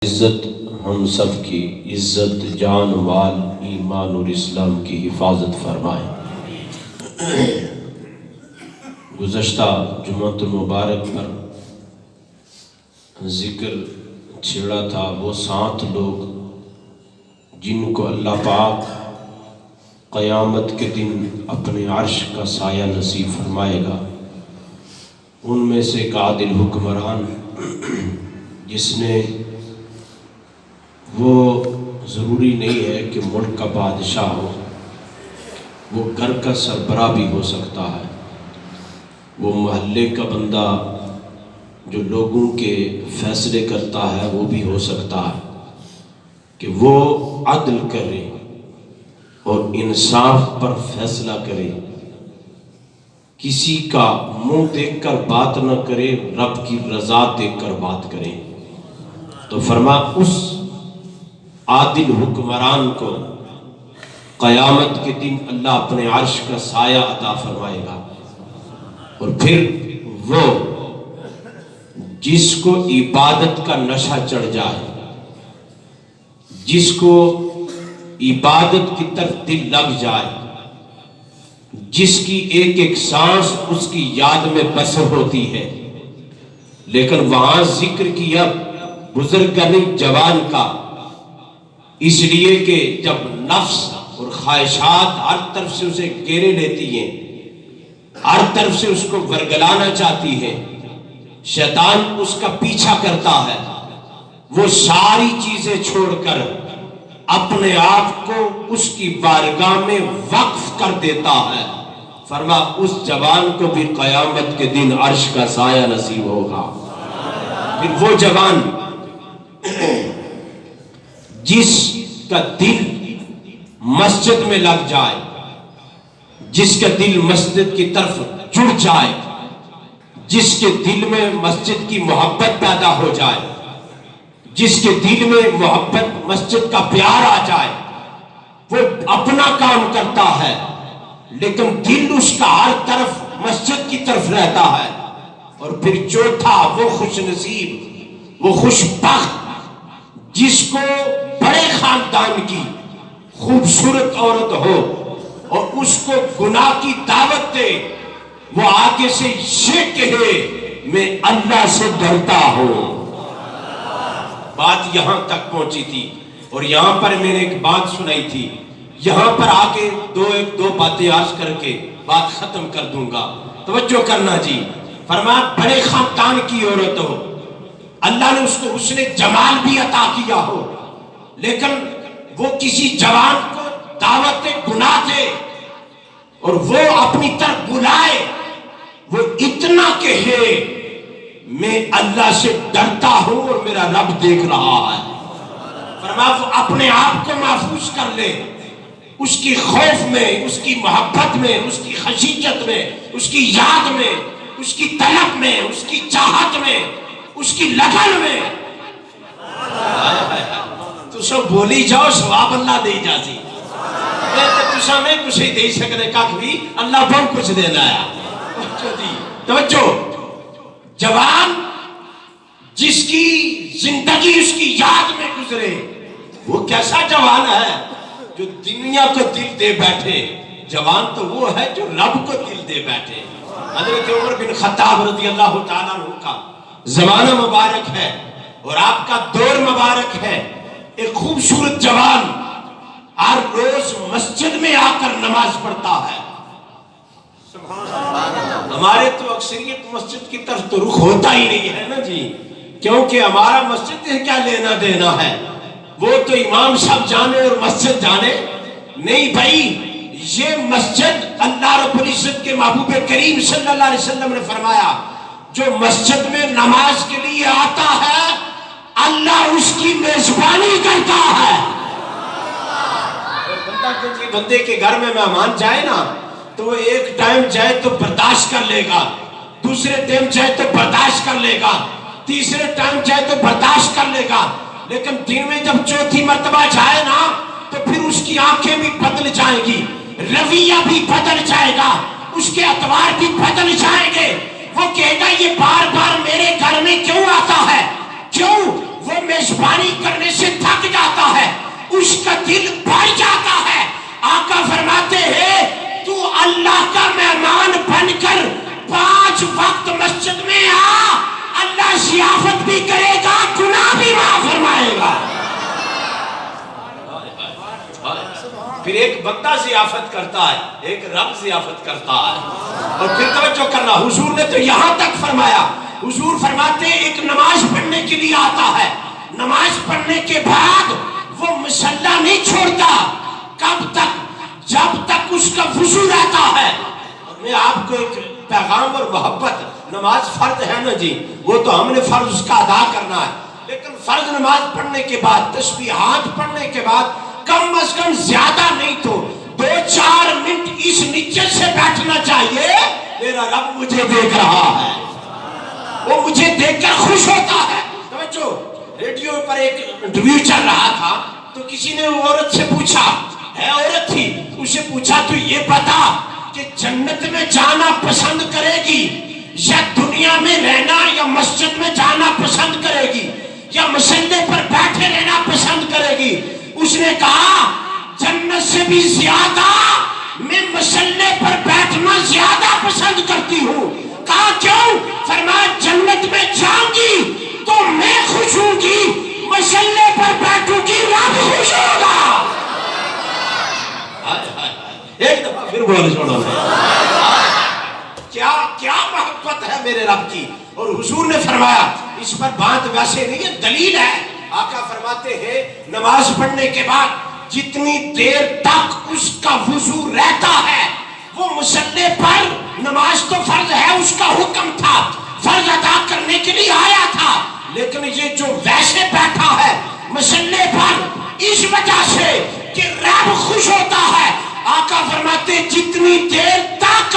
عزت ہم سب کی عزت جان مال ایمان اور اسلام کی حفاظت فرمائے۔ گزشتہ جمعۃ المبارک پر ذکر چھڑا تھا وہ 7 لوگ جن کو اللہ پاک قیامت کے دن اپنے عرش کا سایہ نصیب فرمائے گا۔ ان میں سے ایک عادل حکمران جس نے وہ ضروری نہیں ہے کہ ملک کا بادشاہ ہو، وہ گھر کا سربراہ بھی ہو سکتا ہے، وہ محلے کا بندہ جو لوگوں کے فیصلے کرتا ہے وہ بھی ہو سکتا ہے کہ وہ عدل کرے اور انصاف پر فیصلہ کرے، کسی کا منہ دیکھ کر بات نہ کرے، رب کی رضا دیکھ کر بات کرے۔ تو فرما اس عادل حکمران کو قیامت کے دن اللہ اپنے عرش کا سایہ عطا فرمائے گا، اور پھر وہ جس کو عبادت کا نشہ چڑھ جائے، جس کو عبادت کی طرف دل لگ جائے، جس کی ایک ایک سانس اس کی یاد میں بسر ہوتی ہے، لیکن وہاں ذکر کیا بزرگانی جوان کا، اس لیے کہ جب نفس اور خواہشات ہر طرف سے اسے گھیرے لیتی ہیں، ہر طرف سے اس کو ورگلانا چاہتی ہے، شیطان اس کا پیچھا کرتا ہے، وہ ساری چیزیں چھوڑ کر اپنے آپ کو اس کی بارگاہ میں وقف کر دیتا ہے۔ فرما اس جوان کو بھی قیامت کے دن عرش کا سایہ نصیب ہوگا۔ پھر وہ جوان جس کا دل مسجد میں لگ جائے، جس کا دل مسجد کی طرف جڑ جائے، جس کے دل میں مسجد کی محبت پیدا ہو جائے، جس کے دل میں محبت مسجد کا پیار آ جائے، وہ اپنا کام کرتا ہے لیکن دل اس کا ہر طرف مسجد کی طرف رہتا ہے۔ اور پھر چوتھا وہ خوش نصیب، وہ خوش بخت جس کو بڑے خاندان کی خوبصورت عورت ہو اور اس کو گناہ کی دعوت دے، وہ آگے سے یہ کہے میں اللہ سے ڈرتا ہوں۔ بات یہاں تک پہنچی تھی، اور یہاں پر میں نے ایک بات سنائی تھی، یہاں پر آگے دو باتیں عرض کر کے بات ختم کر دوں گا، توجہ کرنا جی۔ فرمایا بڑے خاندان کی عورت ہو، اللہ نے اس کو حسن جمال بھی عطا کیا ہو، لیکن وہ کسی جوان کو دعوت گناہ دے اور وہ اپنی طرف بلائے، وہ اتنا کہے میں اللہ سے ڈرتا ہوں اور میرا رب دیکھ رہا ہے۔ فرمایا وہ اپنے آپ کو محفوظ کر لے، اس کی خوف میں، اس کی محبت میں، اس کی خشیت میں، اس کی یاد میں، اس کی طلب میں، اس کی چاہت میں، اس کی لگن میں۔ تو سب بولی جاؤ ثواب اللہ دے جاتی، میں تو میں کچھ ہی دے سکنے کا بھی اللہ بہت کچھ دینا ہے۔ توجہ، جوان جس کی زندگی اس کی یاد میں گزرے، وہ کیسا جوان ہے جو دنیا کو دل دے بیٹھے؟ جوان تو وہ ہے جو رب کو دل دے بیٹھے۔ حضرت عمر بن خطاب رضی اللہ تعالیٰ عنہ کا زمانہ مبارک ہے اور آپ کا دور مبارک ہے، ایک خوبصورت جوان ہر روز مسجد میں آ کر نماز پڑھتا ہے۔ ہمارے تو اکثریت مسجد کی طرف تو رخ ہوتا ہی نہیں ہے نا جی، کیونکہ ہمارا مسجد سے کیا لینا دینا ہے، وہ تو امام صاحب جانے اور مسجد جانے نہیں بھائی۔ یہ مسجد اللہ رب العزت کے محبوب کریم صلی اللہ علیہ وسلم نے فرمایا جو مسجد میں نماز کے لیے آتا ہے اللہ اس کی میزبانی کرتا ہے۔ بندے کے گھر میں مہمان جائے نا تو وہ ایک ٹائم جائے تو برداشت کر لے گا، دوسرے ٹائم جائے تو برداشت کر لے گا، تیسرے ٹائم جائے تو برداشت کر لے گا، لیکن دن میں جب چوتھی مرتبہ جائے نا تو پھر اس کی آنکھیں بھی بدل جائیں گی، رویہ بھی بدل جائے گا، اس کے اطوار بھی بدل جائیں گے۔ وہ کہے گا یہ بار بار میرے گھر میں کیوں آتا ہے؟ کیوں؟ وہ میزبانی کرنے سے تھک جاتا ہے، اس کا دل بڑھ جاتا ہے۔ آقا فرماتے ہیں تو اللہ کا مہمان بن کر 5 وقت مسجد میں آ، اللہ ضیافت بھی کرے گا، گناہ بھی معاف فرمائے گا۔ پھر ایک بندہ ضیافت کرتا ہے، ایک رب ضیافت کرتا ہے۔ اور پھر توجہ کرنا، حضور نے تو یہاں تک فرمایا، حضور فرماتے ہیں ایک نماز پڑھنے کے لیے آتا ہے، نماز پڑھنے کے بعد وہ مصلی نہیں چھوڑتا، کب تک؟ جب تک اس کا وضو رہتا ہے۔ اور میں آپ کو ایک پیغام اور محبت، نماز فرض ہے نا جی، وہ تو ہم نے فرض اس کا ادا کرنا ہے، لیکن فرض نماز پڑھنے کے بعد، تسبیحات پڑھنے کے بعد کم از کم زیادہ نہیں تو 2-4 منٹ اس نیچے سے بیٹھنا چاہیے، میرا رب مجھے دیکھ رہا ہے، وہ مجھے دیکھ کر خوش ہوتا ہے۔ توجہ، ریڈیو پر ایک انٹرویو چل رہا تھا تو کسی نے عورت سے پوچھا، ہے عورت تھی، اسے پوچھا تو یہ بتا کہ جنت میں جانا پسند کرے گی یا دنیا میں رہنا یا مسجد میں جانا پسند کرے گی یا مصلی پر بیٹھے رہنا پسند کرے گی؟ اس نے کہا جنت سے بھی زیادہ میں مصلی پر بیٹھنا زیادہ پسند کرتی ہوں۔ کہا کیوں؟ فرمایا جنت میں جاؤں گی تو میں خوش ہوں گی، مصلی پر بیٹھوں گی رب خوش ہوگا۔ ایک دفعہ پھر بول چھوڑو، کیا محبت ہے میرے رب کی۔ اور حضور نے فرمایا، اس پر بات ویسے نہیں ہے، دلیل ہے۔ آقا فرماتے ہیں نماز پڑھنے کے بعد جتنی دیر تک اس کا وضو رہتا ہے، وہ مصلی پر، نماز تو فرض ہے، اس کا حکم تھا، فرض ادا کرنے کے لیے آیا تھا، لیکن یہ جو ویسے بیٹھا ہے مصلی پر، اس وجہ سے کہ رب خوش ہوتا ہے، آقا فرماتے جتنی دیر تک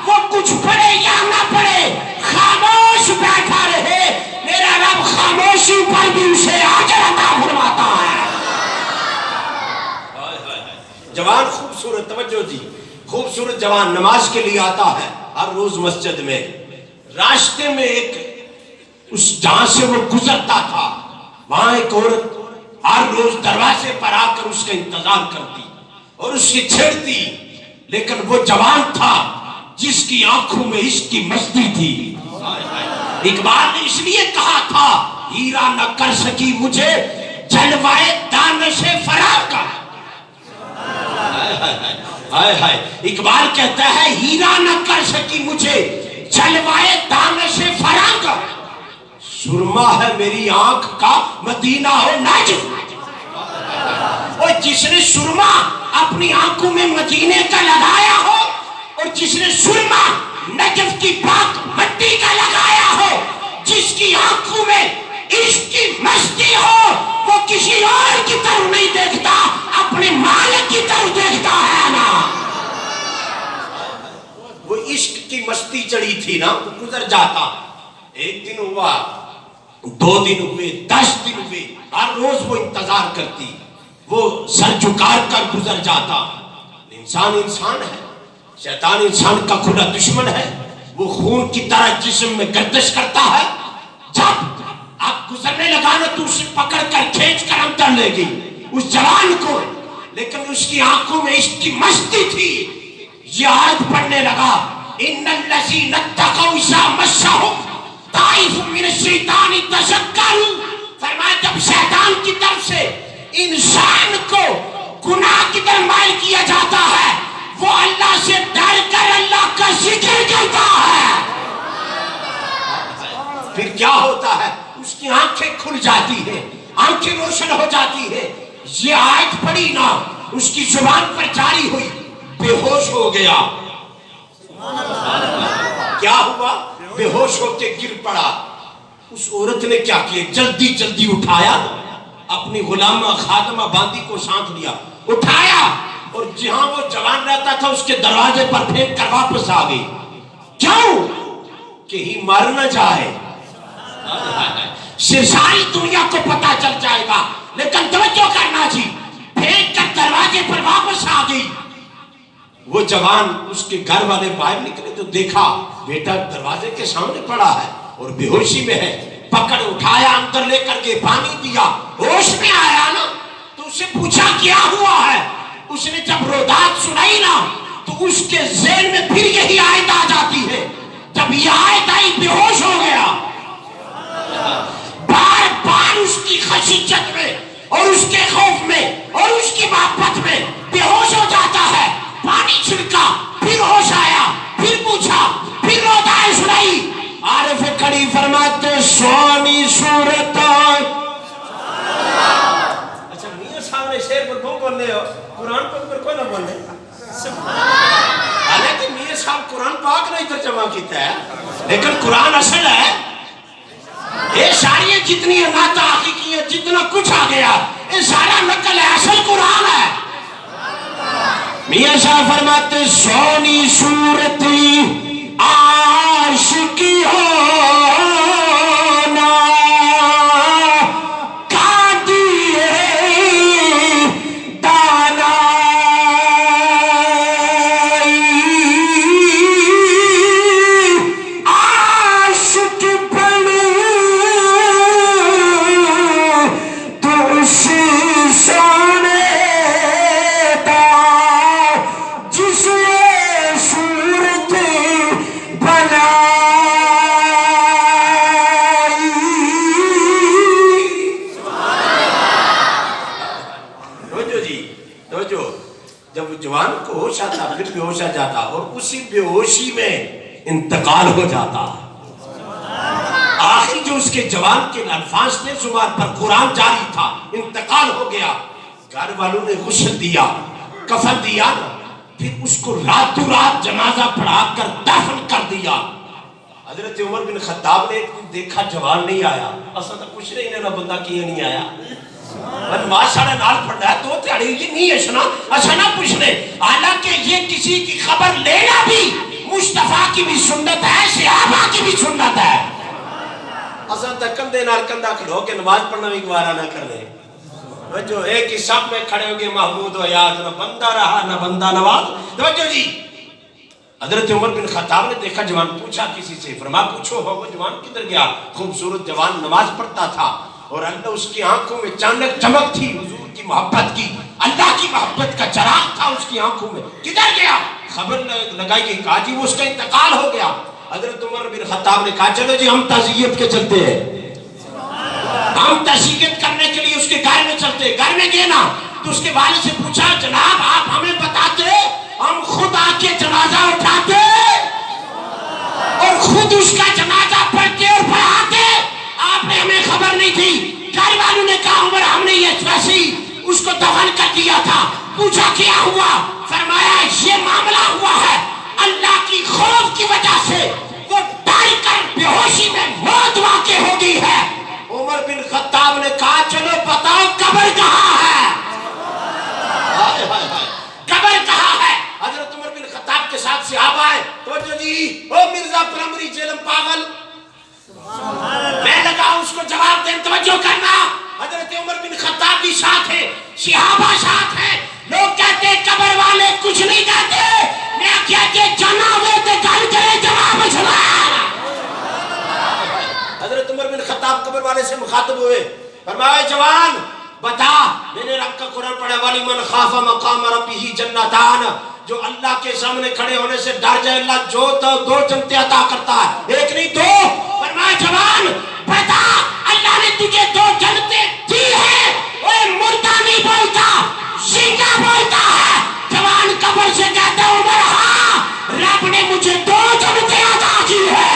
وہ کچھ پڑھے یا نہ پڑھے، خاموش بیٹھا رہے، میرا رب خاموشی پر بھی اسے اجر عطا فرماتا ہے۔ جوان خوبصورت، توجہ جی، خوبصورت جوان نماز کے لیے آتا ہے ہر روز مسجد میں، راستے میں ایک اس جہاں سے وہ گزرتا تھا، وہاں ایک عورت ہر روز دروازے پر آ کر اس کا انتظار کرتی اور اس کی چھیڑتی، لیکن وہ جوان تھا جس کی آنکھوں میں عشق کی مستی تھی۔ اقبال نے اس لیے کہا تھا ہیرا نہ کر سکی مجھے جلوائے دانش فراق کا۔ اقبال کہتا ہے ہیرا نہ کر سکی مجھے جلوائے دانش فراق کا، سرما ہے میری آنکھ کا مدینہ ہو نجف۔ اور جس نے سرما اپنی آنکھوں میں مدینے کا لگایا ہو، اور جس نے سرما نجف کی پاک مٹی کا لگایا ہو، جس کی آنکھوں میں عشق کی مستی ہو، وہ کسی اور کی طرف نہیں دیکھتا، اپنے مالک کی طرف دیکھتا ہے نا۔ وہ عشق کی مستی چڑھی تھی نا، وہ گزر جاتا، ایک دن ہوا، 2 دن ہوئے، 10 دن ہوئے، ہر روز وہ انتظار کرتی، وہ سر جھکا کر گزر جاتا۔ انسان انسان ہے، شیطان انسان کا کھلا دشمن ہے، وہ خون کی طرح جسم میں گردش کرتا ہے، جب آپ گزرنے لگا نا تو اسے پکڑ کر کھینچ کر اندر لے گئی اس جوان کو، لیکن اس کی آنکھوں میں عشق کی مستی تھی۔ یہ آیت پڑھنے لگا، ان الذین اتقوا اذا مسهم طائف من الشیطان تذکروا، فرمایا جب شیطان کی طرف سے انسان کو گناہ کی طرف مائل کیا جاتا ہے، وہ اللہ سے ڈر کر اللہ کا ذکر کرتا ہے، پھر کیا ہوتا ہے؟ اس کی آنکھیں کھل جاتی ہیں، آنکھیں روشن ہو جاتی ہیں۔ یہ آیت پڑھی نا، اس کی زبان پر جاری ہوئی، بے ہوش ہو گیا۔ کیا ہوا؟ بے ہوش ہو کے گر پڑا۔ اس عورت نے کیا کیا؟ جلدی جلدی اٹھایا، اپنی غلامہ خادمہ باندی کو ساتھ لیا، اٹھایا اور جہاں وہ جوان رہتا تھا اس کے دروازے پر پھینک کر واپس آ گئی۔ کیوں؟ کہیں مر نہ جائے، ساری دنیا کو پتا چل جائے گا، لیکن توجہ کرنا جی، پھینک کر دروازے پر واپس آ گئی۔ وہ جوان، اس کے گھر والے باہر نکلے تو دیکھا بیٹا دروازے کے سامنے پڑا ہے اور بے ہوشی میں ہے۔ پکڑ اٹھایا, اندر لے کر کے پانی دیا, ہوش میں آیا نا تو اس سے پوچھا کیا ہوا ہے. اس نے جب رودات سنائی نا تو اس کے ذہن میں پھر یہی آیت آ جاتی ہے. جب یہ آیت آئی بے ہوش ہو گیا, بار بار اس کی خشیت میں اور اس کے خوف میں اور اس کی محبت میں بے ہوش ہو جاتا ہے. پانی چھڑکا, پھر ہوش آیا, پھر پوچھا, پھر رودائیں سنائی. عارف کڑی فرماتے سونی صورت. اچھا میاں صاحب نے شعر پر کیوں بولنے ہو, قرآن پر کوئی نہ بولنے. حالانکہ میاں صاحب قرآن پاک نہیں ترجمہ کیتا ہے, لیکن قرآن اصل ہے. یہ ساری جتنی نعت حقیقی ہے, جتنا کچھ آ گیا یہ سارا نقل ہے, اصل قرآن ہے. میاں صاحب فرماتے سونی صورتی عاشقی ہونا قادی دانائی, عاشق بنی تو اسی سونے جوان کو ہوش آتا, پھر بے ہوش آ جاتا اور اسی بے ہوشی میں انتقال ہو جاتا. آخری جو اس کے جوان کے الفاظ تھے زبان پر قرآن جاری تھا, انتقال ہو گیا. گھر والوں نے غسل دیا, کفن دیا نا, پھر اس کو راتوں رات جنازہ پڑھا کر دفن کر دیا. حضرت عمر بن خطاب نے دیکھا جوان نہیں آیا, اصلا تو کچھ نہیں نہ بندہ کیا نہیں آیا, ماشاءاللہ نال پڑھتا ہے تو تیاری یہ نہیں ہے اچھا نہ پوچھنے. حالانکہ یہ کسی کی خبر لینا بھی مصطفیٰ کی بھی سنت ہے, صحابہ کی بھی سنت ہے. اصلا تک کندھے نال کندھا کھڑو کے نماز پڑھنا بھی گوارا نہ کر لے. جو ایک ہی صف میں کھڑے ہو گئے محمود و یاد, نہ بندہ رہا نہ بندہ نواز. توجہ جی, حضرت عمر بن خطاب نے دیکھا جوان, پوچھا کسی سے, فرما پوچھو ہو وہ جوان کدھر گیا. خوبصورت جوان نماز پڑھتا تھا اور اللہ اس کی آنکھوں میں چاندک چمک تھی, حضور کی محبت کی, اللہ کی محبت کا چراغ تھا اس کی آنکھوں میں. کدھر گیا؟ خبر لگائی گئی, کہا جی وہ اس کا انتقال ہو گیا. حضرت عمر بن خطاب نے کہا چلو جی ہم تعزیت کے چلتے ہیں, ہم تعزیت کرنے کے لیے اس کے گھر میں چلتے ہیں. گھر میں گئے نا تو اس کے والد سے پوچھا جناب آپ ہمیں بتاتے, ہم خود آ کے جنازہ اٹھاتے اور خود اس کا جنازہ پڑھتے اور پڑھاتے, آپ نے ہمیں خبر نہیں تھی. گھر والوں نے کہا عمر ہم نے یہ ویسی اس کو دفن کر دیا تھا. پوچھا کیا ہوا؟ فرمایا یہ معاملہ ہوا ہے, اللہ کی خوف کی وجہ سے وہ ڈر کر بے ہوشی میں موت واقع ہو گئی ہے. عمر بن خطاب نے کہا چلو بتاؤ قبر کہاں ہے, قبر کہاں ہے. حضرت عمر بن خطاب کے ساتھ صحابہ آئے. توجہ جی, او مرزا پرمری جیلم پاگل, میں لگا اس کو جواب دیں, توجہ کرنا. حضرت عمر بن خطاب بھی ساتھ ہے, صحابہ ساتھ ہیں. لوگ کہتے ہیں قبر والے کچھ نہیں کہتے, میں کہتے جنابے تے گل کرے جواب سنا. حضرت عمر بن خطاب قبر والے سے مخاطب ہوئے, فرمایا جوان بتا, میں نے رب کا قرآن پڑھا وَلِمَنْ خَافَ مَقَامَ رَبِّهِ جَنَّتَانِ, جو اللہ کے سامنے کھڑے ہونے سے ڈر جائے اللہ جو دو جنتیں عطا کرتا ہے, ایک نہیں دو. فرمایا جوان بتا اللہ نے تجھے دو جنتیں دی ہیں, اوے مردہ نہیں بولتا زندہ بولتا ہے. جوان قبر سے کہتا ہے عمر ہاں رب نے مجھے دو جنتیں عطا کی ہے.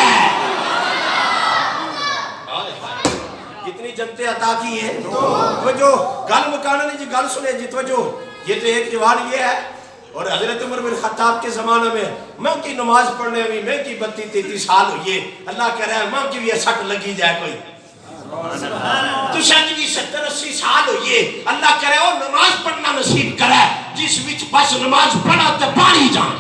کتنی جنتیں عطا کی ہیں؟ توجہ, گل مکانا نہیں جی, گل سنے جی. توجہ, یہ تو ایک جوان یہ ہے. اور حضرت عمر بن خطاب کے زمانے میں کی نماز پڑھنے میں میں کی 32-33 سال ہوئی ہے. اللہ کہہ رہا ہے ماں کی بھی سٹ لگی جائے کوئی تو شاید بھی 70-80 سال ہوئی ہے. اللہ کہہ رہا ہے وہ نماز پڑھنا نصیب کرے جس وچ بس نماز پڑھا تے پانی جان.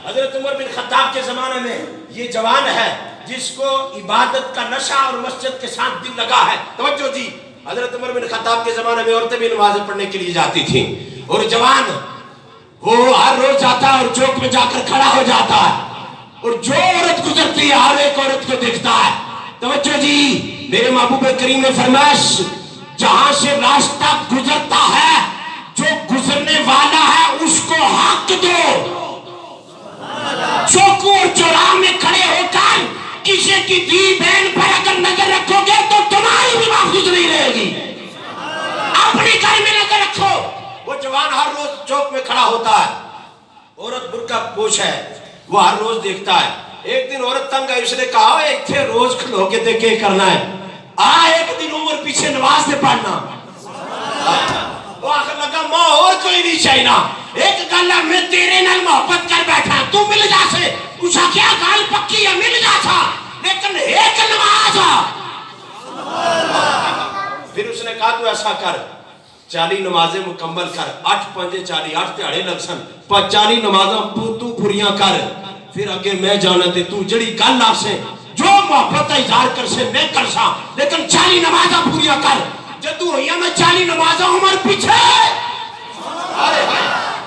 حضرت عمر بن خطاب کے زمانے میں یہ جوان ہے جس کو عبادت کا نشہ اور مسجد کے ساتھ دل لگا ہے. توجہ جی, حضرت عمر بن خطاب کے زمانے میں عورتیں بھی نماز پڑھنے کے لیے جاتی تھیں, اور جوان وہ ہر روز جاتا ہے اور چوک میں جا کر کھڑا ہو جاتا ہے, اور جو عورت گزرتی ہے ہر ایک عورت کو دیکھتا ہے. توجہ جی، میرے محبوب کریم نے فرمایا جہاں سے راستہ گزرتا ہے جو گزرنے والا ہے اس کو حق دو. چوکو اور چوراہے میں کھڑے ہو کر کسی کی دھی بہن پر اگر نظر رکھو گے تو تمہاری بھی محفوظ نہیں رہے گی. اپنے گھر میں نظر رکھو. وہ جوان ہر روز چوک میں کھڑا ہوتا ہے، عورت برقع پوش ہے، وہ ہر روز دیکھتا ہے. ایک دن عورت تنگ آئی، اس نے کہا ایک تھے روز کھلو کے تے کے کرنا ہے، ایک دن عمر پیچھے نماز سے پڑھنا. وہ آخر لگا ماں اور کوئی نہیں چاہینا، ایک گل میں تیرے نال محبت کر بیٹھا تو مل جا سے. پوچھا کیا گال پکی ہے؟ مل جا تھا لیکن ایک نماز. پھر اس نے کہا تو ایسا کر 40 نمازیں مکمل کر، 8 5 40 8 دیہاڑے لگ سن، 40 نمازاں تو پوریاں کر. پھر اگے میں جانا تے تو جڑی گل آ سے جو محبت کا اظہار کر سے میں کر سا، لیکن 40 نمازاں پوریاں کر. جدو ہویا میں 40 نمازاں عمر پیچھے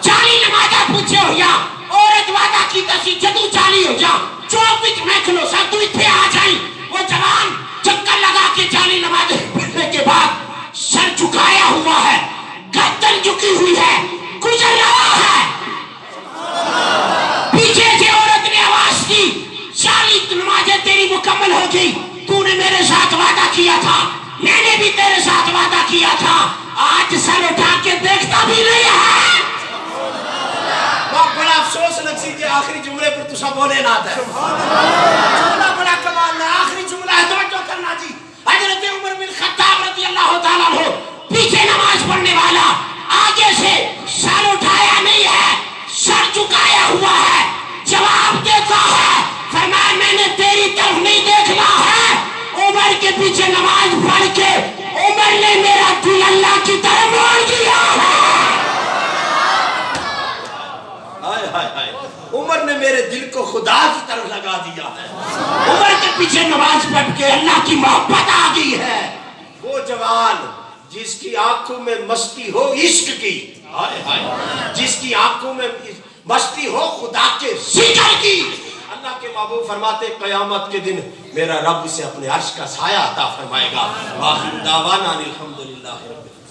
40 نمازاں پوچھے ہویا. عورت وعدہ کی تسی جدو 40 ہو جا چوک وچ میں کھلو سا تو اتھے آ جائیں. وہ جوان چکر لگا کے 40 نمازیں پڑھنے کے بعد سر جھکایا ہوا ہے، گردن جھکی ہوئی ہے، گزر رہا ہے. پیچھے سے عورت نے آواز کی 40 نمازیں تیری مکمل ہو گئی، تو نے میرے ساتھ وعدہ کیا تھا، میں نے بھی تیرے ساتھ وعدہ کیا تھا، آج سر اٹھا کے دیکھتا بھی نہیں ہے. بڑا افسوس لگسی کہ آخری جملے پر تو سب بولے نہ آتا ہے. جملہ بڑا کمال ہے، آخری جملہ ہے، توجہ کرنا جی. حضرت عمر بن خطاب رضی اللہ تعالیٰ عنہ پیچھے نماز پڑھنے والا، آگے سے سر اٹھایا نہیں ہے، سر جھکایا ہوا ہے، جواب دیتا ہے فرمایا میں نے تیری طرف نہیں دیکھنا ہے. عمر کے پیچھے نماز پڑھ کے عمر نے میرا دل اللہ کی طرف موڑ دیا ہے. عمر نے میرے دل کو خدا کی طرف لگا دیا ہے. عمر کے پیچھے نماز پڑھ کے اللہ کی محبت آ گئی ہے. وہ جوان جس کی آنکھوں میں مستی ہو عشق کی، جس کی آنکھوں میں مستی ہو خدا کے ذکر کی، اللہ کے محبوب فرماتے قیامت کے دن میرا رب اسے اپنے عرش کا سایہ عطا فرمائے گا. وآخر دعوانا الحمدللہ رب العالمین.